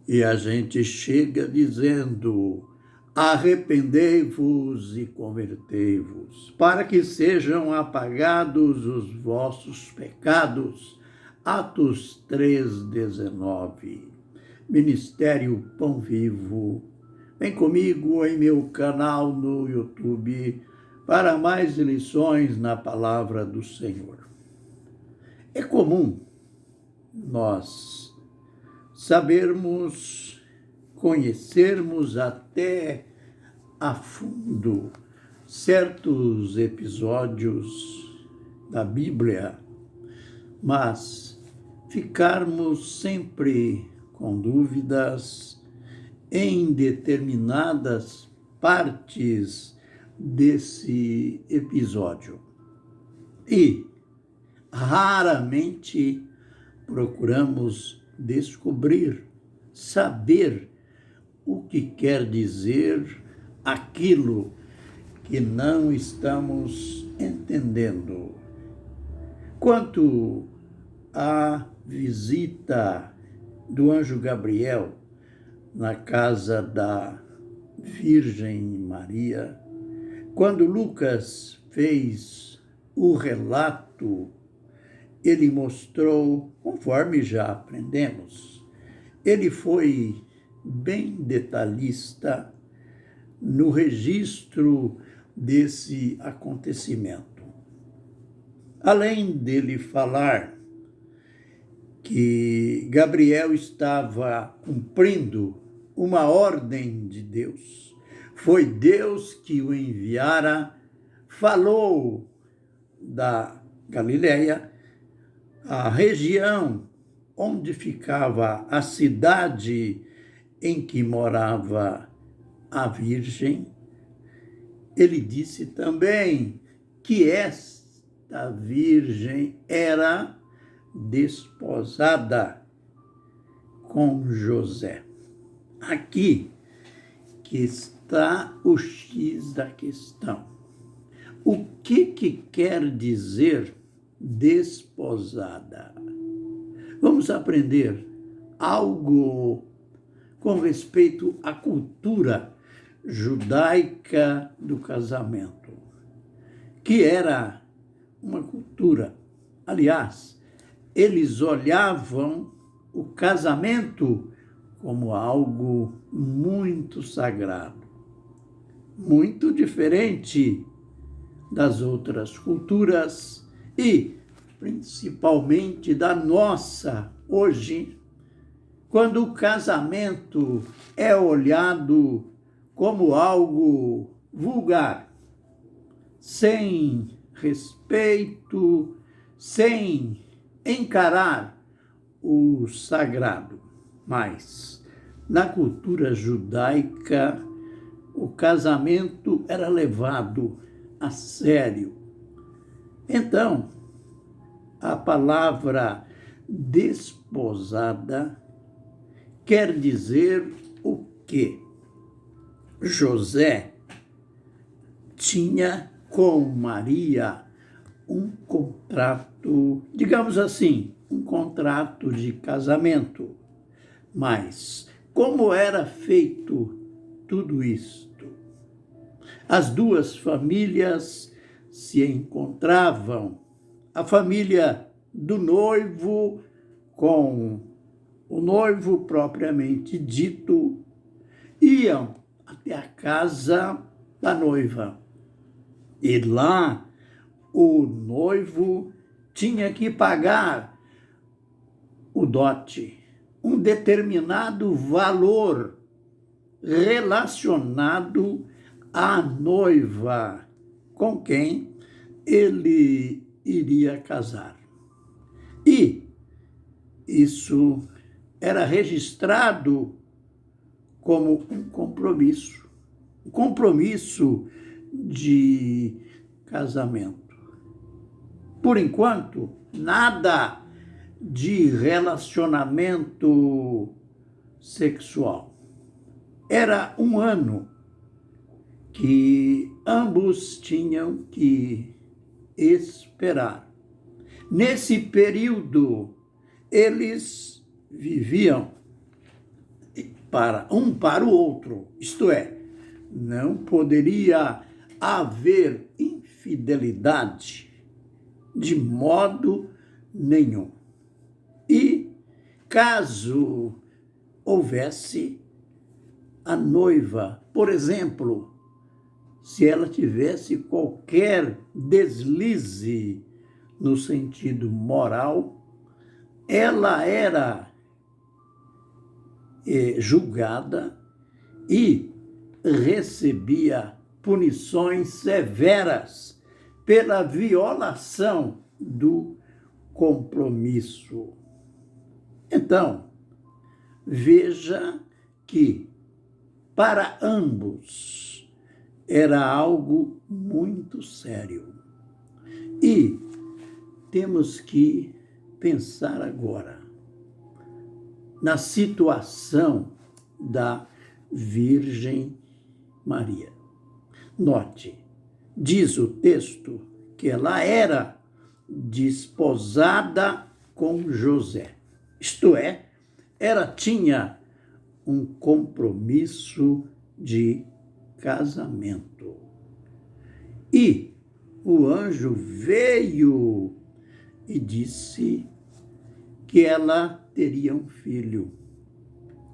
E a gente chega dizendo: arrependei-vos e convertei-vos, para que sejam apagados os vossos pecados. Atos 3:19. Ministério Pão Vivo. Vem comigo em meu canal no YouTube para mais lições na palavra do Senhor. É comum nós sabermos, conhecermos até a fundo certos episódios da Bíblia, mas ficarmos sempre com dúvidas em determinadas partes desse episódio. E raramente procuramos descobrir, saber o que quer dizer aquilo que não estamos entendendo. Quanto à visita do anjo Gabriel na casa da Virgem Maria, quando Lucas fez o relato, ele mostrou, conforme já aprendemos, ele foi bem detalhista no registro desse acontecimento. Além dele falar que Gabriel estava cumprindo uma ordem de Deus, foi Deus que o enviara, falou da Galileia, a região onde ficava a cidade em que morava a Virgem. Ele disse também que esta Virgem era desposada com José. Aqui que está o X da questão. O que quer dizer desposada? Vamos aprender algo com respeito à cultura judaica do casamento, que era uma cultura, aliás, eles olhavam o casamento como algo muito sagrado, muito diferente das outras culturas e principalmente da nossa hoje, quando o casamento é olhado como algo vulgar, sem respeito, sem encarar o sagrado. Mas, na cultura judaica, o casamento era levado a sério. Então, a palavra desposada quer dizer o quê? José tinha com Maria um contrato, digamos assim, um contrato de casamento. Mas como era feito tudo isto? As duas famílias se encontravam, a família do noivo com o noivo propriamente dito, iam até a casa da noiva. E lá o noivo tinha que pagar o dote, um determinado valor relacionado à noiva com quem ele iria casar. E isso era registrado como um compromisso de casamento. Por enquanto, nada de relacionamento sexual. Era um ano que ambos tinham que esperar. Nesse período, eles viviam para o outro. Isto é, não poderia haver infidelidade de modo nenhum. E caso houvesse a noiva, por exemplo, se ela tivesse qualquer deslize no sentido moral, ela era julgada e recebia punições severas pela violação do compromisso. Então, veja que para ambos era algo muito sério. E temos que pensar agora na situação da Virgem Maria. Note, diz o texto que ela era desposada com José. Isto é, ela tinha um compromisso de casamento. E o anjo veio e disse que ela teria um filho.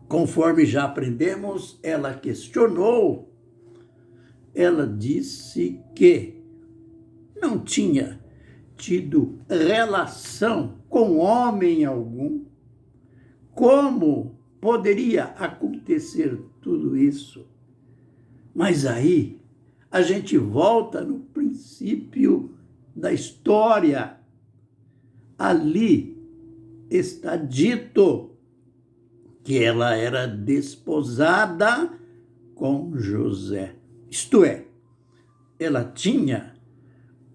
Conforme já aprendemos, ela questionou. Ela disse que não tinha tido relação com homem algum. Como poderia acontecer tudo isso? Mas aí a gente volta no princípio da história. Ali está dito que ela era desposada com José. Isto é, ela tinha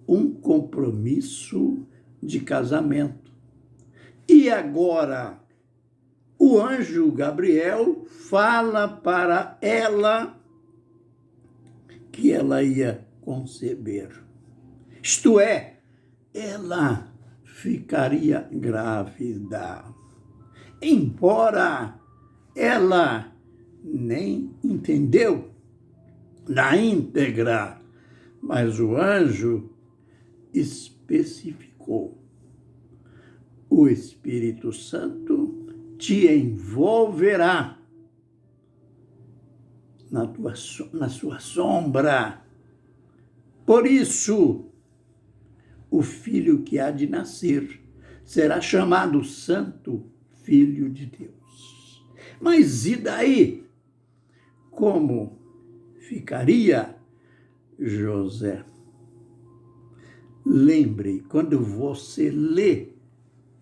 um compromisso de casamento. E agora, o anjo Gabriel fala para ela que ela ia conceber. Isto é, ela ficaria grávida. Embora ela nem entendeu na íntegra, mas o anjo especificou: o Espírito Santo te envolverá na sua sombra. Por isso, o filho que há de nascer será chamado Santo Filho de Deus. Mas e daí? Como ficaria José? Lembre, quando você lê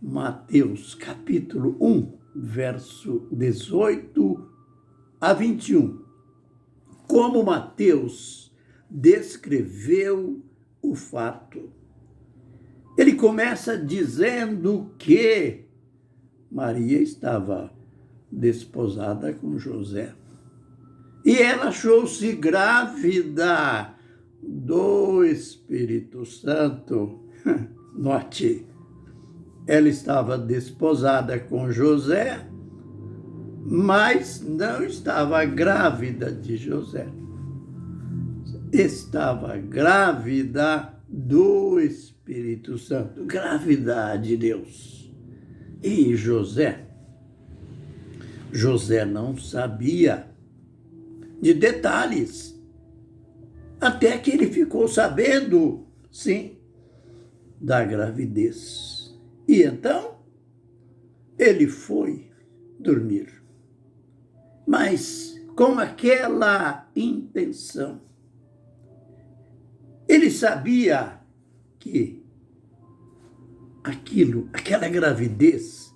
Mateus capítulo 1, verso 18 a 21, como Mateus descreveu o fato. Ele começa dizendo que Maria estava desposada com José. E ela achou-se grávida do Espírito Santo. Note, ela estava desposada com José, mas não estava grávida de José. Estava grávida do Espírito Santo, grávida de Deus. E José não sabia de detalhes, até que ele ficou sabendo, sim, da gravidez. E então, ele foi dormir, mas com aquela intenção. Ele sabia que aquela gravidez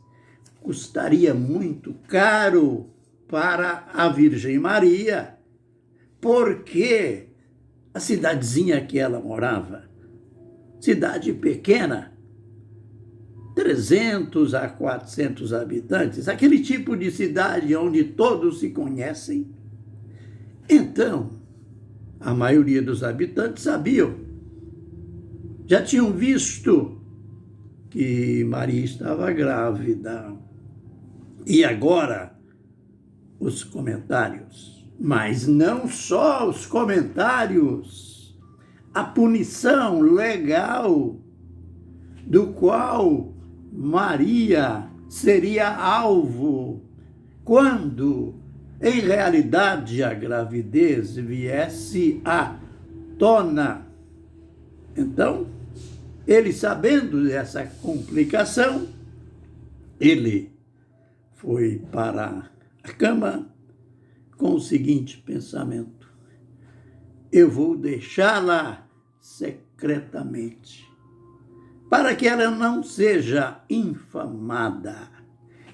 custaria muito caro para a Virgem Maria, porque a cidadezinha que ela morava, cidade pequena, 300 a 400 habitantes, aquele tipo de cidade onde todos se conhecem. Então, a maioria dos habitantes sabiam, já tinham visto que Maria estava grávida. E agora, os comentários, mas não só os comentários, a punição legal do qual Maria seria alvo quando, em realidade, a gravidez viesse à tona. Então, ele, sabendo dessa complicação, ele foi para a cama com o seguinte pensamento: eu vou deixá-la secretamente, para que ela não seja infamada.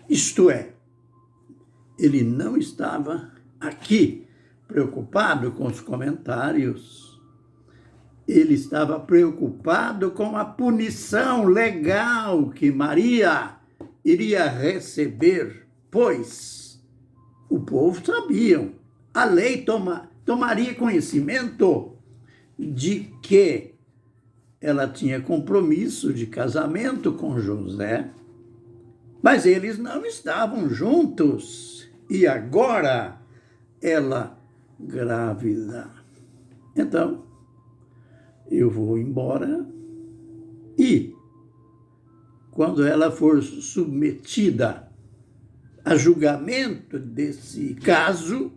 Isto é, ele não estava aqui preocupado com os comentários, ele estava preocupado com a punição legal que Maria iria receber, pois o povo sabia, a lei tomaria conhecimento de que ela tinha compromisso de casamento com José, mas eles não estavam juntos, e agora ela grávida. Então, eu vou embora e, quando ela for submetida a julgamento desse caso,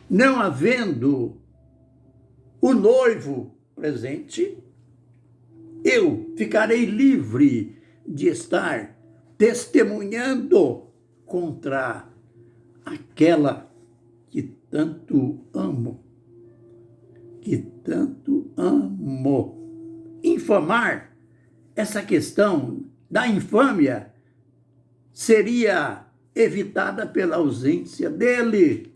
não havendo o noivo presente, eu ficarei livre de estar testemunhando contra aquela que tanto amo, Infamar essa questão da infâmia seria evitada pela ausência dele.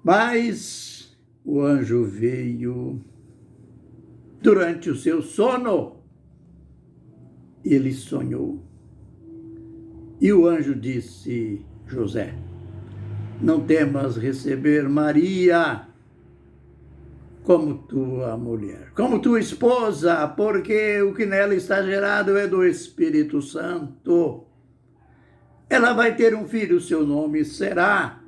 Mas o anjo veio durante o seu sono. Ele sonhou. E o anjo disse: José, não temas receber Maria como tua mulher, como tua esposa, porque o que nela está gerado é do Espírito Santo. Ela vai ter um filho, seu nome será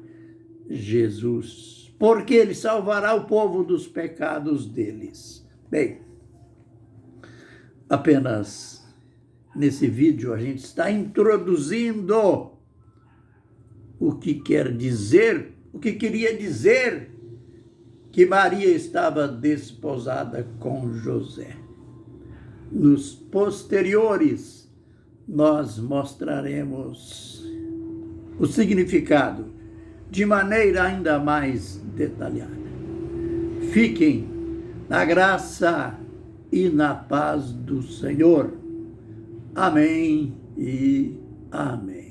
Jesus, porque ele salvará o povo dos pecados deles. Bem, apenas nesse vídeo a gente está introduzindo o que quer dizer, o que queria dizer que Maria estava desposada com José. Nos posteriores, nós mostraremos o significado de maneira ainda mais detalhada. Fiquem na graça e na paz do Senhor. Amém e amém.